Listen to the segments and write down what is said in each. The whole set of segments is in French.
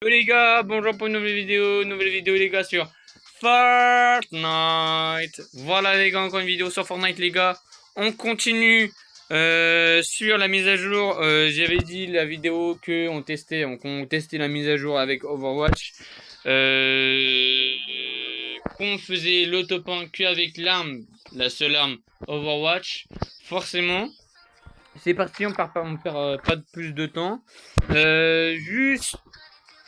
Hello les gars, bonjour pour une nouvelle vidéo les gars sur Fortnite. Voilà les gars, encore une vidéo sur Fortnite les gars. On continue sur la mise à jour. J'avais dit la vidéo que on testait la mise à jour avec Overwatch. Qu'on faisait le top 1 qu'avec l'arme, la seule arme Overwatch. Forcément. C'est parti, on perd pas de plus de temps. Juste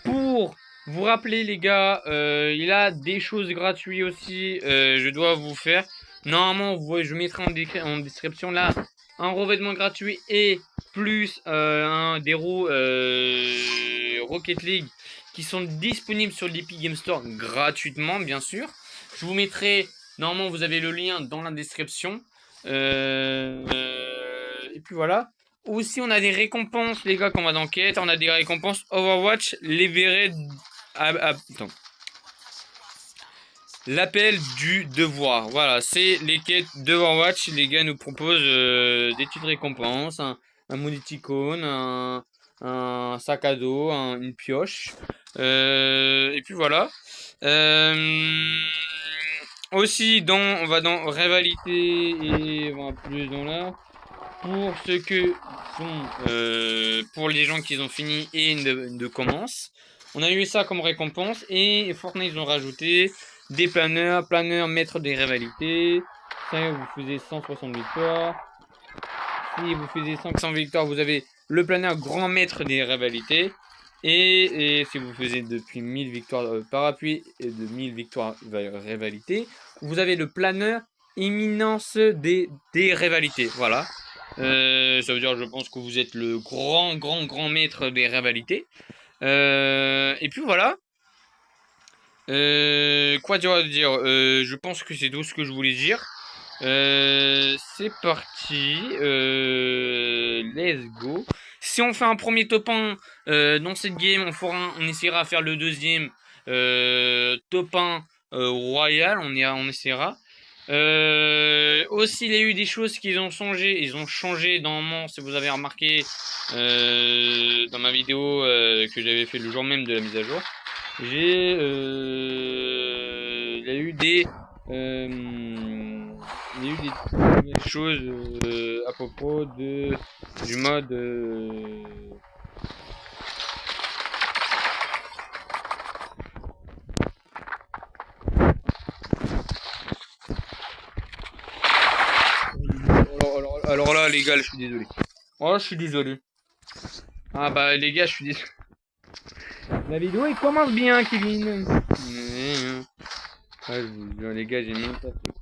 pour vous rappeler les gars, il a des choses gratuites aussi, je dois vous faire. Normalement, je mettrai en description là un revêtement gratuit et plus des roues Rocket League qui sont disponibles sur l'Epic Game Store gratuitement, bien sûr. Je vous mettrai, normalement vous avez le lien dans la description. Et puis voilà. Aussi, on a des récompenses, les gars, quand on va dans quête. On a des récompenses Overwatch, les verrets. Attends. L'appel du devoir. Voilà, c'est les quêtes d'Overwatch. Les gars nous proposent des petites récompenses. Un monéticône, un sac à dos, une pioche. Et puis voilà. Aussi, on va dans rivalité et on va plus dans là. Pour ceux que sont, pour les gens qui ont fini et ne commencent. On a eu ça comme récompense et Fortnite ils ont rajouté des planeurs, maître des rivalités. Ça vous faisiez 160 victoires. Si vous faisiez 500 victoires, vous avez le planeur grand maître des rivalités. Et si vous faisiez depuis 1000 victoires par appui et de 1000 victoires rivalités, vous avez le planeur imminence des rivalités. Voilà. Ça veut dire, je pense que vous êtes le grand maître des rivalités. Et puis voilà. Quoi dire à dire je pense que c'est tout ce que je voulais dire. C'est parti. Let's go. Si on fait un premier top 1 dans cette game, on essaiera de faire le deuxième top 1 royal. On essaiera. Aussi, il y a eu des choses qu'ils ont changé. Ils ont changé normalement, si vous avez remarqué dans ma vidéo que j'avais fait le jour même de la mise à jour. Il y a eu des choses à propos du mode alors là les gars, je suis désolé. Oh, je suis désolé. Ah bah les gars, je suis désolé. La vidéo elle commence bien, Kevin. Ah, les gars, j'ai même pas fait.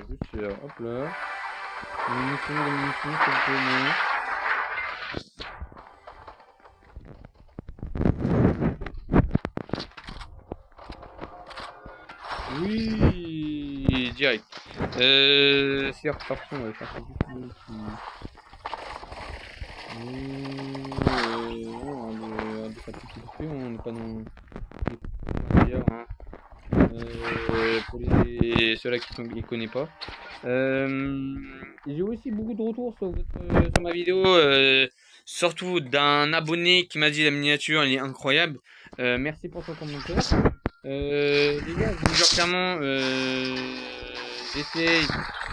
Juste hop là. Munitions, s'il vous plaît. Oui, direct. C'est reparti, on va chercher du coup. On n'est pas dans d'ailleurs, hein. Pour ceux-là qui ne connaissent pas. J'ai aussi beaucoup de retours sur ma vidéo, surtout d'un abonné qui m'a dit la miniature elle est incroyable. Merci pour ton commentaire. Les gars, je vous jure clairement, j'essaye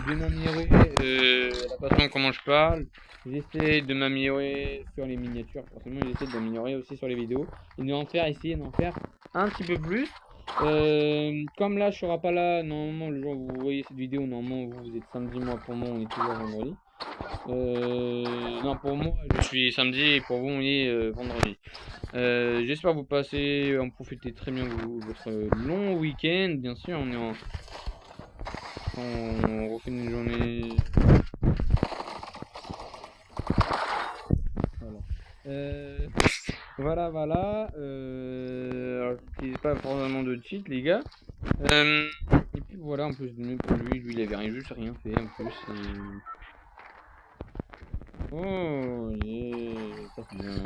de m'améliorer la façon comment je parle. J'essaie de m'améliorer sur les miniatures. Forcément, j'essaie de m'améliorer aussi sur les vidéos. Et essayer d'en faire un petit peu plus. Comme là, je serai pas là. Normalement, le jour où vous voyez cette vidéo, normalement, vous êtes samedi. Moi, pour moi, on est toujours vendredi. Non, pour moi, je suis samedi et pour vous, on est vendredi. J'espère que vous passez, en profitez très bien votre long week-end. Bien sûr, on refait une journée. Voilà. Voilà. Alors, j'utilise pas forcément de cheat, les gars. Et puis voilà, en plus, même pour lui, il avait juste rien fait en plus. Oh, yeah, ça c'est bien.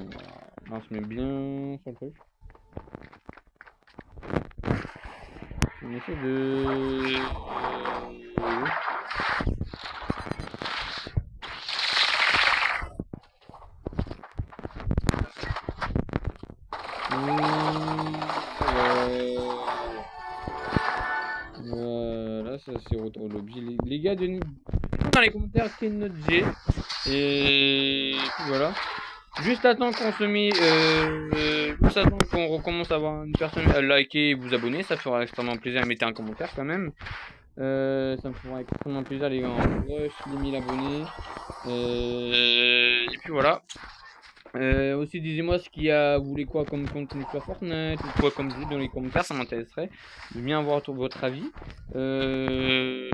On se met bien sur le truc. On essaie de... ça c'est l'objet. Les gars, donnez dans les commentaires quelle note j'ai. Et voilà. Juste attends qu'on se met, juste attends qu'on recommence à avoir une personne à liker et vous abonner, ça fera extrêmement plaisir. Mettez un commentaire quand même. Ça me fera extrêmement plaisir les gars. Rush les 1000 abonnés. Et puis voilà. Aussi disez-moi ce qu'il y a, vous voulez quoi comme contenu sur Fortnite ou quoi comme jeu dans les commentaires, ça m'intéresserait de bien avoir votre avis. Et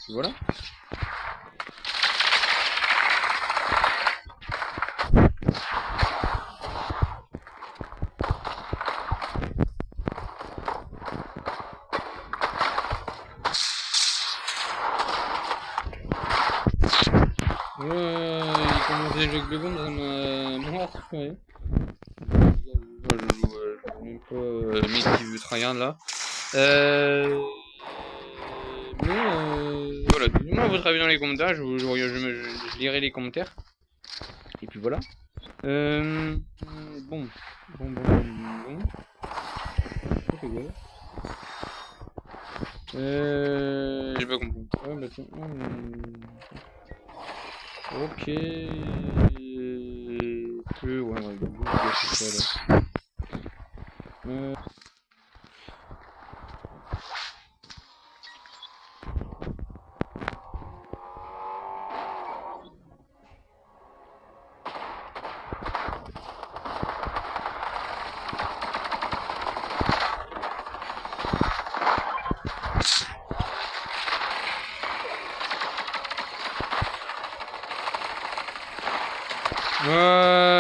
puis voilà. Il commence les jeux de bombe, ça m'a rassuré. Je joue même pas le mec qui veut tryhard là. Mais voilà, dites-moi votre avis dans les commentaires, je lirai les commentaires. Et puis voilà. Bon. J'ai pas compris. Ah, bah, tiens. Ok. Ouais, ça là.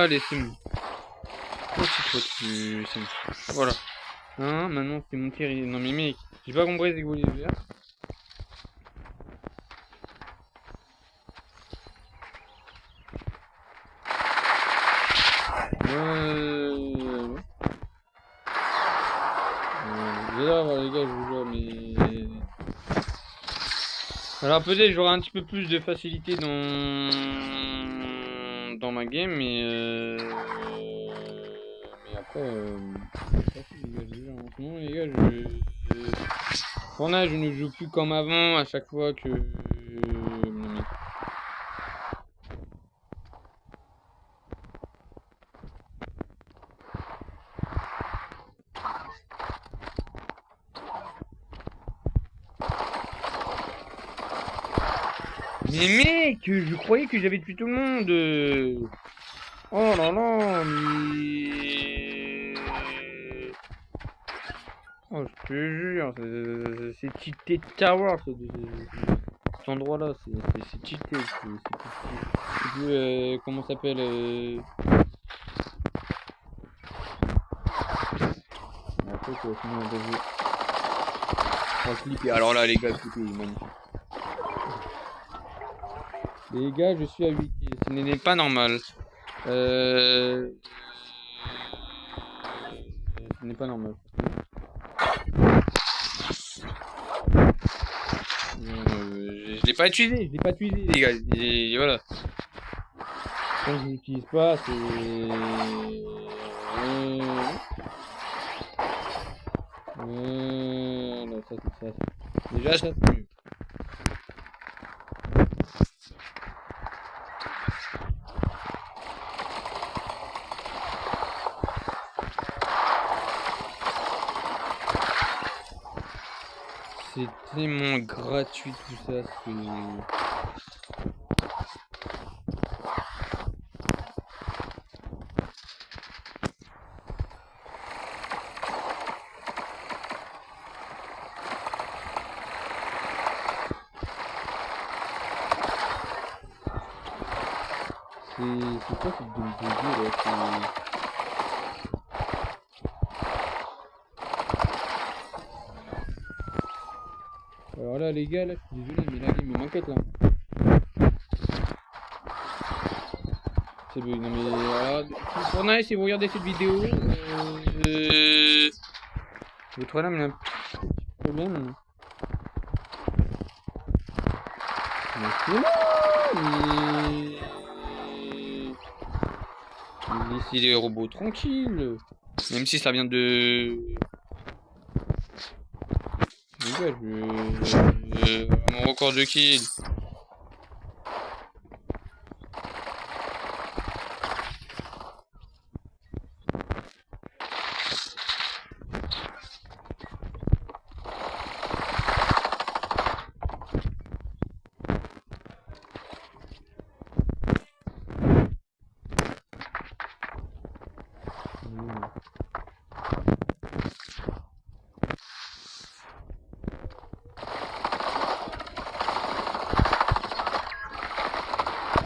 Allez, c'est bon. C'est bon. Voilà. Hein, maintenant c'est mon tir. Non mais mec, j'ai pas compris c'est que vous voulez faire. J'adore les gars, je vous jure, mais... Alors peut-être j'aurai un petit peu plus de facilité dans ma game, mais après, en ce moment les gars, je ne joue plus comme avant à chaque fois que... Mais mec, je croyais que j'avais tué tout le monde. Oh là là, mais... Oh, je te jure, c'est cheaté Tower, cet endroit-là, c'est cheaté, c'est plus, comment ça s'appelle, Après, tu vas finir en danger. Oh, flipper. Alors là, les gars, flipper, magnifique. Les gars, je suis à 8 kills, ce n'est pas normal. Ce n'est pas normal. Je l'ai pas utilisé, les gars. Et voilà. Quand je l'utilise pas, c'est... Là, ça. Déjà, ça c'est mieux. C'est tellement gratuit tout ça, c'est... C'est quoi cette donne de jeu là? Alors là les gars, là je suis désolé mais la game m'inquiète là. C'est bug, non mais voilà. Fortnite, si vous regardez cette vidéo, votre lame il a un petit problème. Mais c'est bon, mais laissez les robots tranquilles. Même si ça vient de... Les gars, mon record de kill.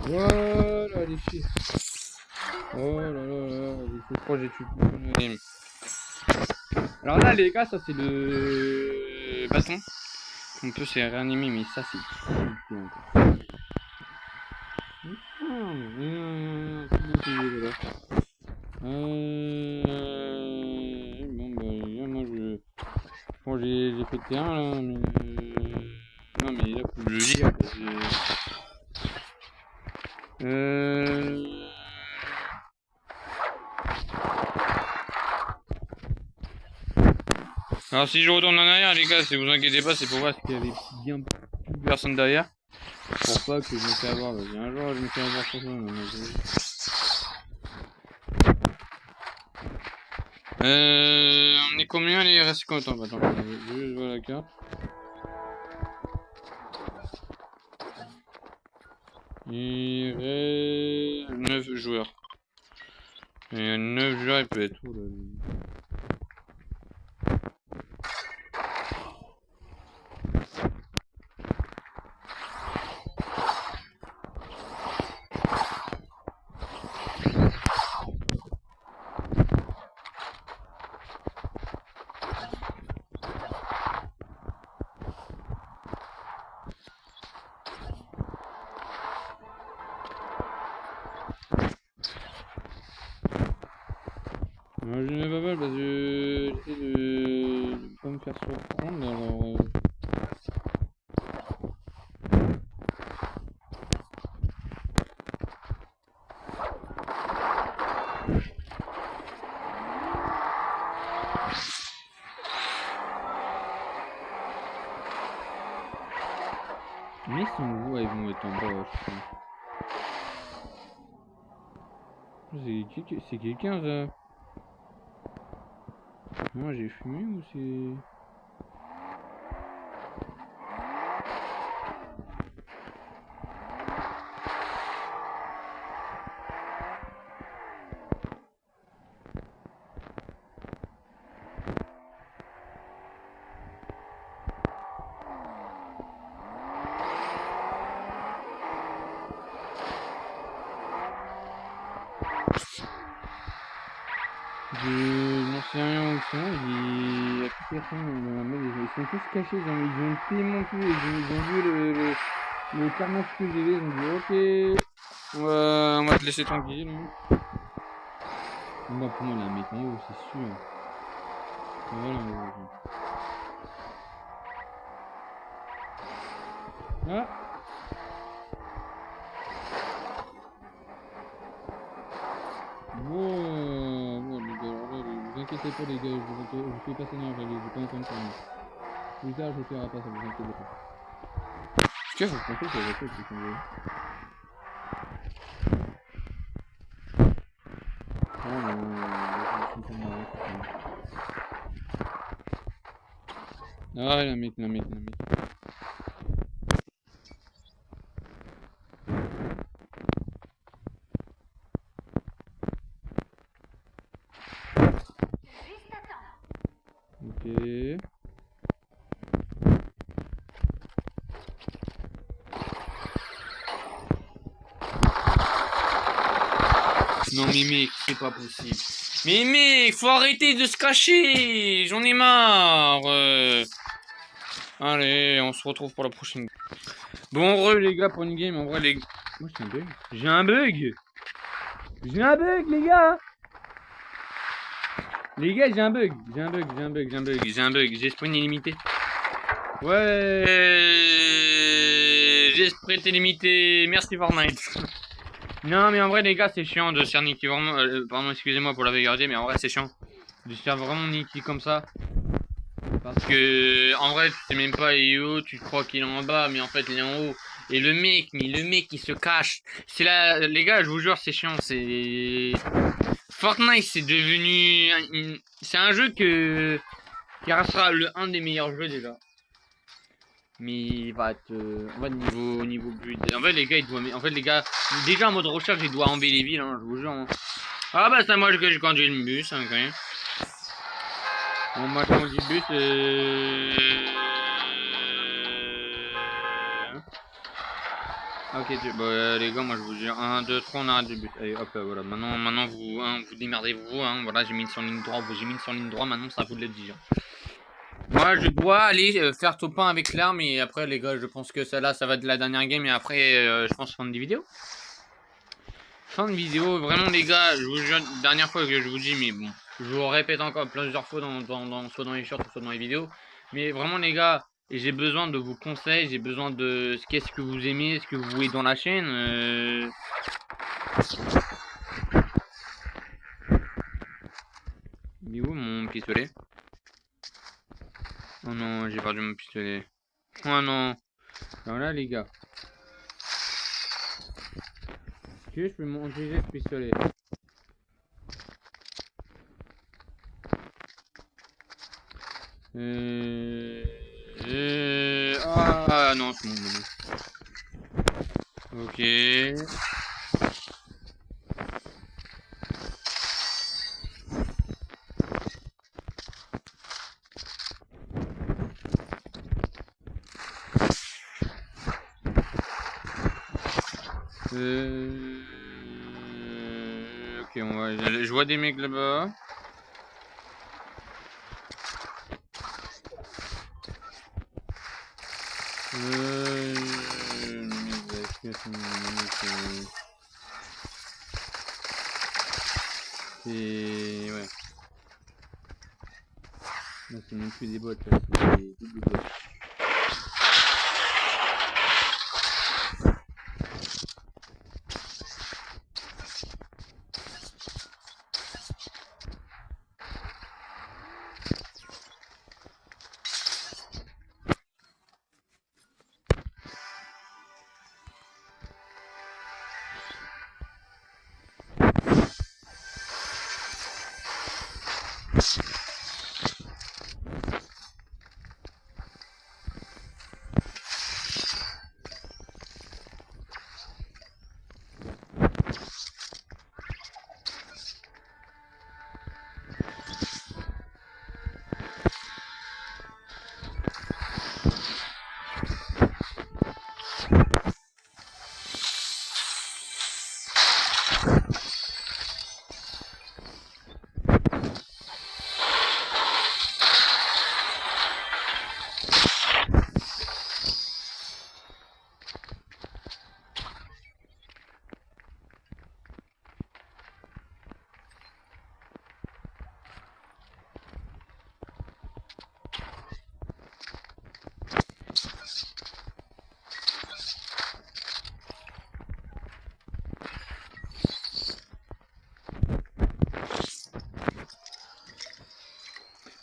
Voilà les filles. Oh là là là, je crois que j'ai tué. Alors là les gars, ça c'est le bâton. On peut se réanimer, mais ça c'est encore. Bon bah moi je. Bon j'ai fait le terrain là, mais non mais là faut que je le lire. Alors si je retourne en arrière les gars, si vous inquiétez pas, c'est pour voir qu'il y avait bien plus personne derrière. Pour pas que je me fais avoir. Vas-y, un jour je me fais avoir pour ça. On est combien les restes combien? Attends, je vais juste voir la carte. Il reste 9 joueurs. Et 9 joueurs, il peut être où là? Moi, je n'ai pas mal parce que j'essaie de pas me faire surprendre. Alors, mais ils sont où? Ils vont être en bas, je crois. C'est quelqu'un ça? Moi j'ai fumé ou c'est... Je n'en sais rien où ils sont, il y a plus personne dans la mode, ils sont tous cachés, ils ont tellement tué, ils ont vu le carnage que j'ai vu, ils ont dit ok, on va te laisser tranquille. Moi pour moi la mettre en haut, c'est sûr. Voilà, ah. Bon les gars, alors là, vous inquiétez pas les gars, je vous fais pas s'énerver, j'ai pas entendu ça. Plus tard je le ferai pas, ça vous inquiétez pas. En tout cas, faut penser que ça va être qui sont ah la mec. Ok. Non mais mec, c'est pas possible. Mais mec, faut arrêter de se cacher. J'en ai marre. Allez, on se retrouve pour la prochaine. Bon, les gars, pour une game, en vrai, les... Moi, j'ai un bug. J'ai un bug, les gars. Les gars, j'ai un bug. J'ai sprint illimité. Ouais. J'ai sprint illimité. Merci Fortnite. Non, mais en vrai, les gars, c'est chiant de se faire niquer vraiment. Pardon, excusez-moi pour la vulgarité, mais en vrai, c'est chiant de se faire vraiment niquer comme ça. Par Parce que en vrai, tu sais même pas il est où, tu crois qu'il est en bas, mais en fait il est en haut. Et le mec, il se cache. C'est là, les gars, je vous jure, c'est chiant. C'est Fortnite, c'est devenu, c'est un jeu qui restera un des meilleurs jeux déjà. Mais il va être, en fait, niveau but. En fait, les gars, en fait, les gars, déjà en mode recherche, il doit enlever les villes, hein, je vous jure. Hein. Ah bah, c'est à moi que j'ai conduit le bus, hein, quand même. Bon, moi, je conduis le bus, Ok, bah, les gars, moi je vous dis 1, 2, 3, on arrête le bus. Allez, hop, voilà. Maintenant vous, hein, vous démerdez-vous. Hein, voilà, j'ai mis sur ligne droite. J'ai mis sur ligne droite. Maintenant, ça vous le dire. Moi, je dois aller faire top 1 avec l'arme. Et après, les gars, je pense que celle-là, ça va être la dernière game. Et après, je pense fin de vidéo. Fin de vidéo. Vraiment, les gars, je vous jure, dernière fois que je vous dis, mais bon, je vous répète encore plusieurs fois soit dans les shorts, soit dans les vidéos. Mais vraiment, les gars. Et j'ai besoin de vos conseils, j'ai besoin de qu'est-ce que vous aimez, ce que vous voulez dans la chaîne. Il est où mon pistolet? Oh non, j'ai perdu mon pistolet. Oh non. Alors là, les gars. Est-ce que je peux utiliser ce pistolet? Ah non, c'est bon. Ok. Ok, on va. Je vois des mecs là-bas. C'est. Ouais. Là, c'est même plus des bots, là, c'est des doubles bots.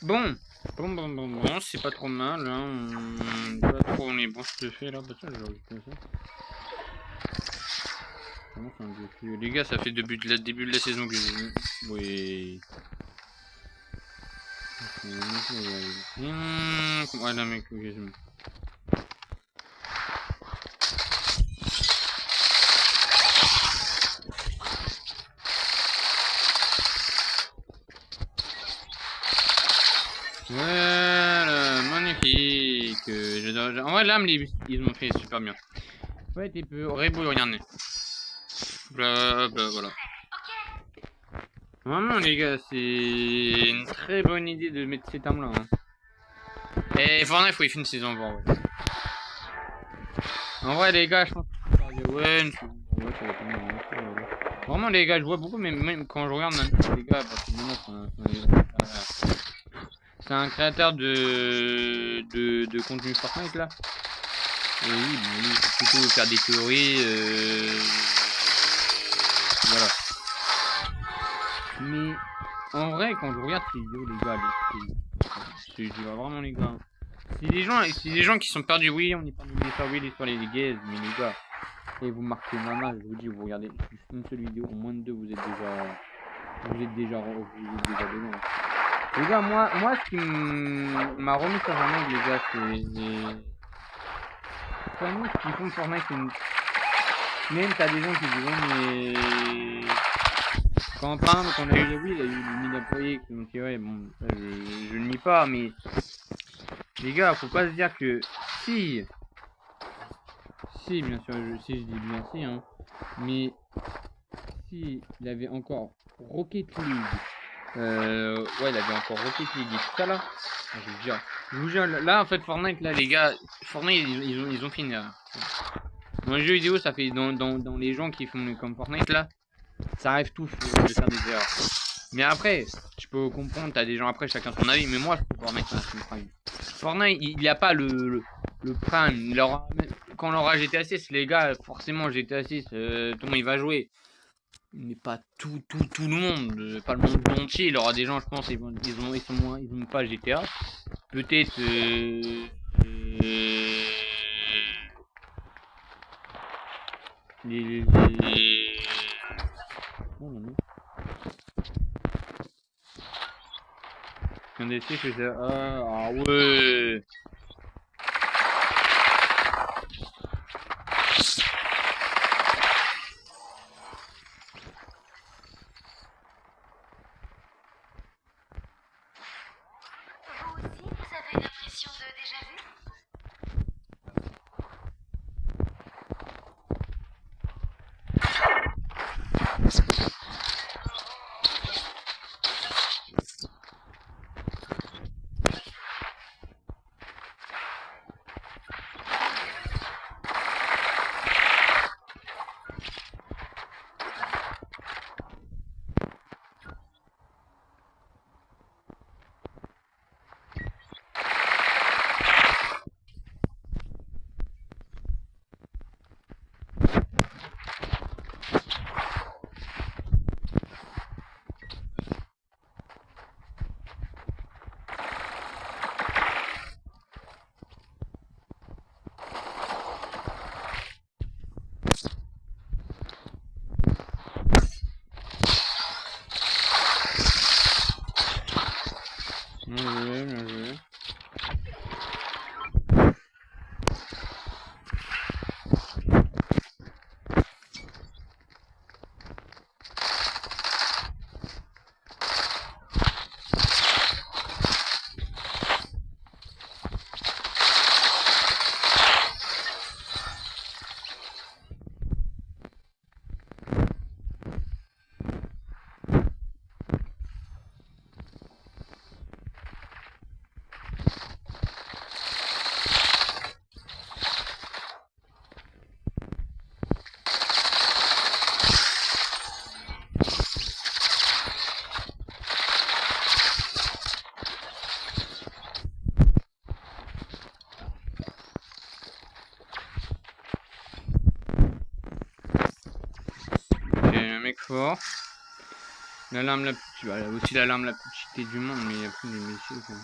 Bon, c'est pas trop mal, hein. Pas trop, on est bon, je te fais là, bah tiens, j'ai comme ça. Comment c'est un défi? Les gars, ça fait début de la saison que j'ai. Oui. Ouais, là, mec, ok, c'est bon. Voilà, magnifique. En vrai, là, ils m'ont fait super bien. Ouais, t'es peu. Rebou, regardez. Voilà. Vraiment, les gars, c'est une très bonne idée de mettre cette arme là. Hein. Et Fortnite, faut y faire une saison avant. Ouais. En vrai, les gars, je pense que ouais, vraiment, les gars, je vois beaucoup, mais même quand je regarde les gars, parce que c'est un créateur de contenu Fortnite là. Et oui, bon, lui, c'est plutôt faire des théories. Voilà. Mais en vrai, quand je regarde ces vidéos, les gars, te dis vraiment les gars. Si les gens qui sont perdus, oui, on est perdu l'histoire, oui, l'histoire les gaz, mais les gars, et vous marquez maman, je vous dis, vous regardez juste une seule vidéo, en moins de deux, vous êtes déjà dedans. Les gars, moi, ce qui m'a remis sur Fortnite, les gars, c'est pas nous qui font Fortnite, même t'as des gens qui disent, ouais, mais quand on a eu oui, il y a eu 1000 employés qui ont dit, ouais, bon, je ne nie pas, mais les gars, faut pas se dire que si, bien sûr, si je dis bien si, hein, mais si il avait encore Rocket League, ouais, il avait encore Rocket League et tout ça là, je vous jure, là en fait Fortnite, là les gars, Fortnite ils ont fini là. Dans les jeux vidéo, ça fait dans les gens qui font comme Fortnite là, ça arrive tous de faire des erreurs. Mais après, je peux comprendre, t'as des gens après, chacun son avis, mais moi je trouve Fortnite c'est un prime. Fortnite, il n'y a pas le prime. Quand on aura GTA 6, les gars, forcément GTA 6, tout le monde il va jouer. Mais pas tout le monde, pas le monde entier. Il y aura des gens, je pense, ils ont pas GTA. Peut-être les... Oh, non. Un des je sais. Ah ouais. Vous aussi, vous avez l'impression de déjà vu? Bien joué. Ok, un mec fort. L'alarme la plus... Bah, aussi l'alarme la plus cheatée du monde, mais il y a plus des métiers quoi.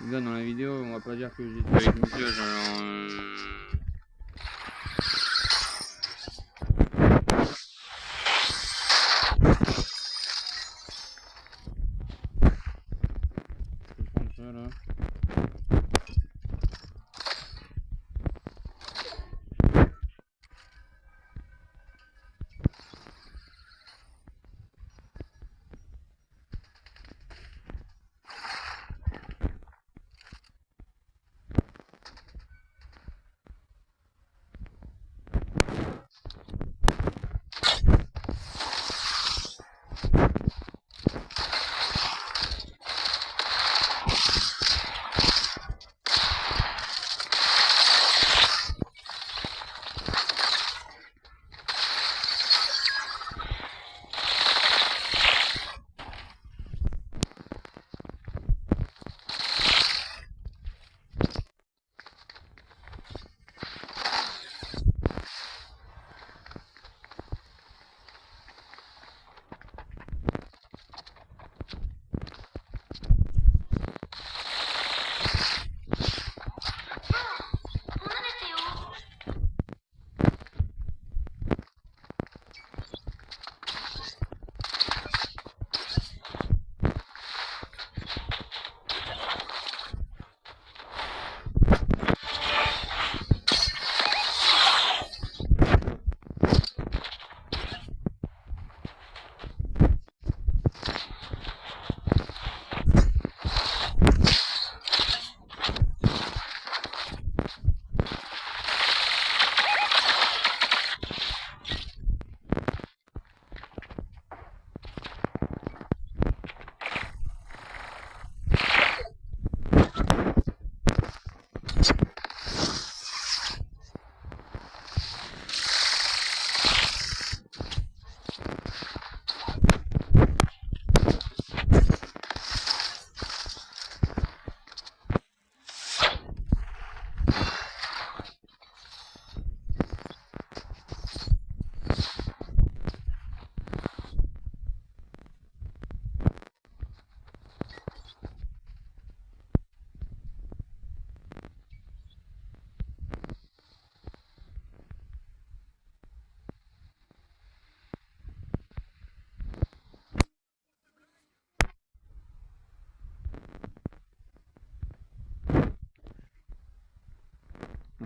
Les gars, dans la vidéo, on va pas dire que j'étais avec une pioche, alors... Je vais prendre ça, là.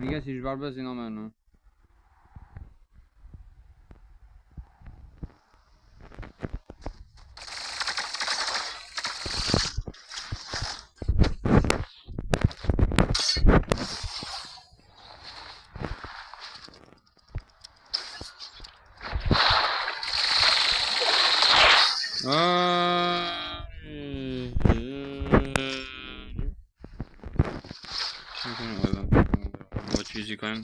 Les gars, si je parle pas, c'est normal. Hein. On va utiliser quand même.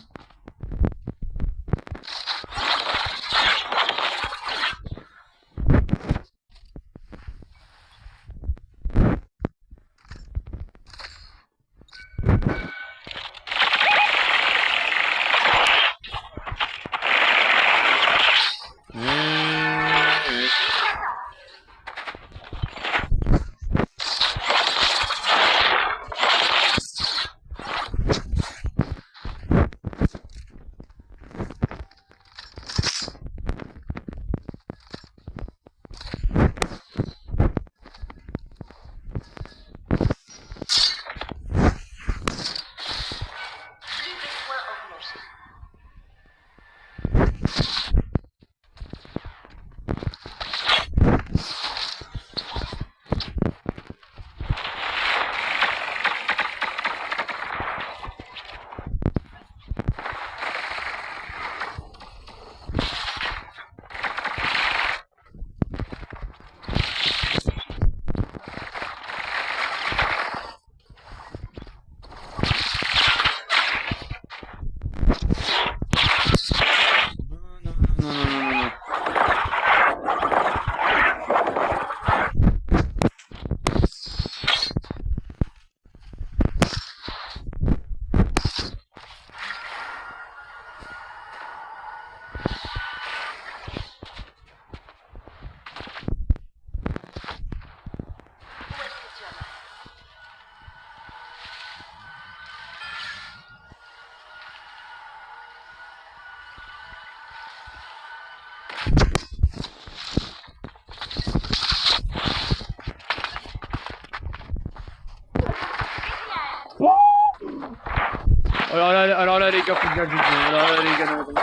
Alors là, les gars, faut que j'ajoute. Alors là, les gars, non, non.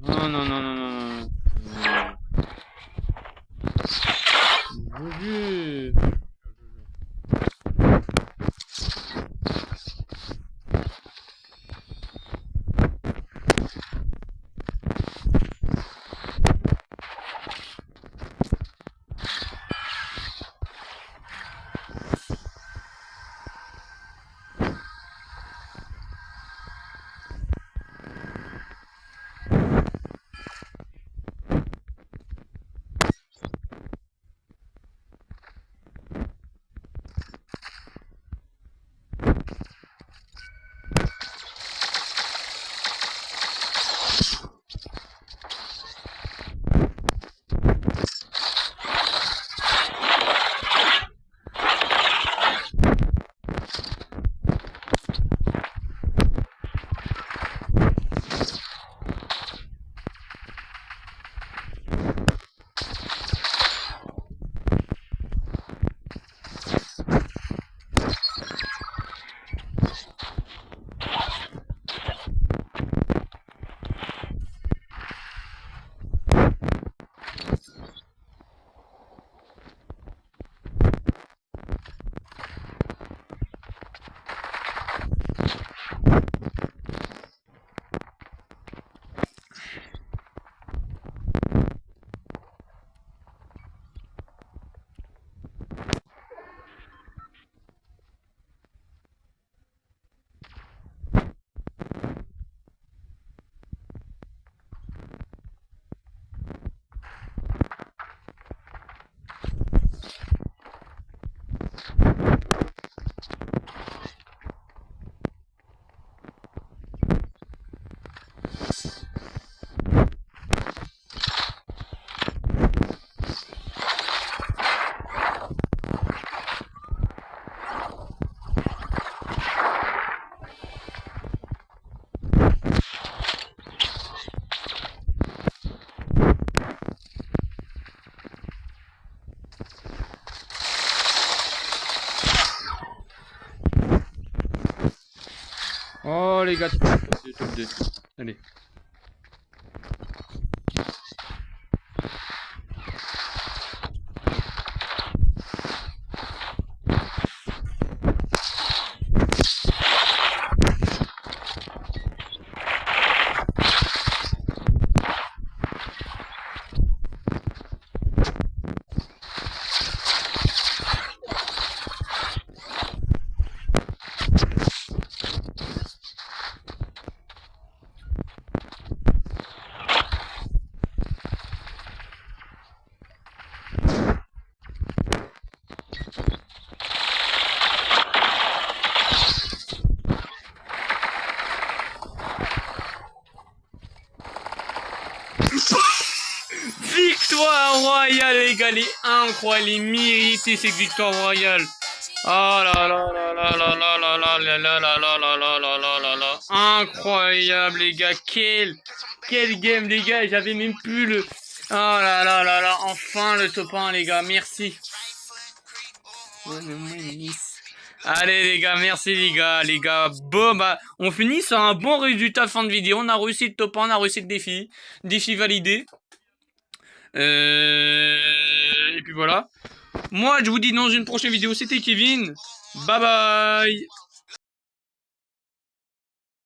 Non, non, non, non, non, non. Mon Dieu. les gars, top 2. Allez. Victoire royale, les gars, elle est incroyable, elle est méritée cette victoire royale. Oh là là là là là là là là là là là là là là là là là là. Incroyable, les gars, quel game, les gars, j'avais même plus le... Oh là là là là, enfin le top 1, les gars, merci. Allez les gars, merci les gars. Bon bah, on finit sur un bon résultat fin de vidéo. On a réussi le top 1, on a réussi le défi. Défi validé. Et puis voilà. Moi, je vous dis dans une prochaine vidéo, c'était Kevin. Bye bye.